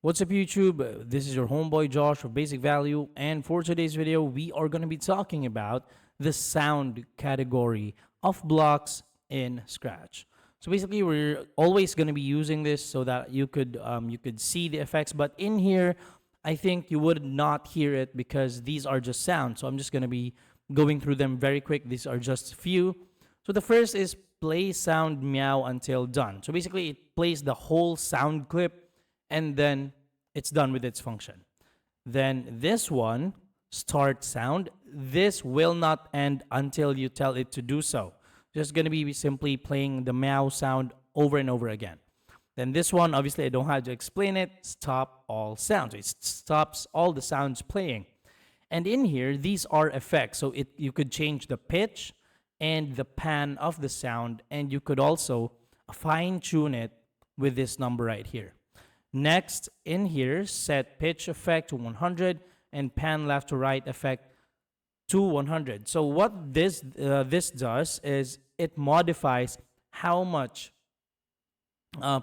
What's up YouTube? This is your homeboy Josh of Basic Value, and for today's video we are going to be talking about the sound category of blocks in Scratch. So basically we're always going to be using this so that you could see the effects, but in here I think you would not hear it because these are just sounds. So I'm just going to be going through them very quick. These are just few. So the first is play sound meow until done. So basically it plays the whole sound clip and then it's done with its function. Then this one, start sound, this will not end until you tell it to do so. Just going to be simply playing the meow sound over and over again. Then this one, obviously I don't have to explain it, stop all sounds. It stops all the sounds playing. And in here, these are effects. So you could change the pitch and the pan of the sound, and you could also fine tune it with this number right here. Next, in here, set pitch effect to 100 and pan left to right effect to 100. So what this does is it modifies how much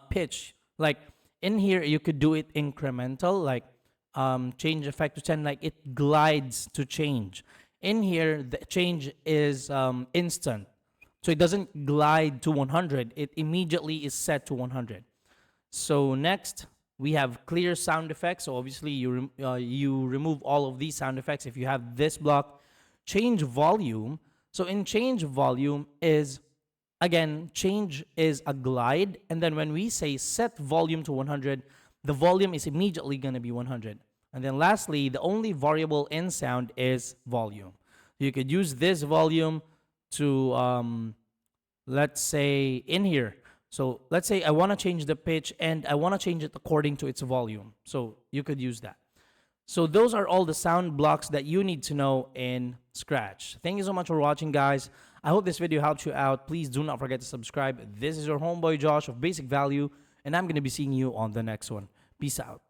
pitch. Like in here, you could do it incremental, like change effect to 10, like it glides to change. In here, the change is instant. So it doesn't glide to 100. It immediately is set to 100. So next, we have clear sound effects. So obviously you remove all of these sound effects if you have this block. Change volume. So in change volume is, again, change is a glide. And then when we say set volume to 100, the volume is immediately going to be 100. And then lastly, the only variable in sound is volume. You could use this volume to, let's say, in here. So let's say I want to change the pitch and I want to change it according to its volume. So you could use that. So those are all the sound blocks that you need to know in Scratch. Thank you so much for watching, guys. I hope this video helped you out. Please do not forget to subscribe. This is your homeboy Josh of Basic Value, and I'm going to be seeing you on the next one. Peace out.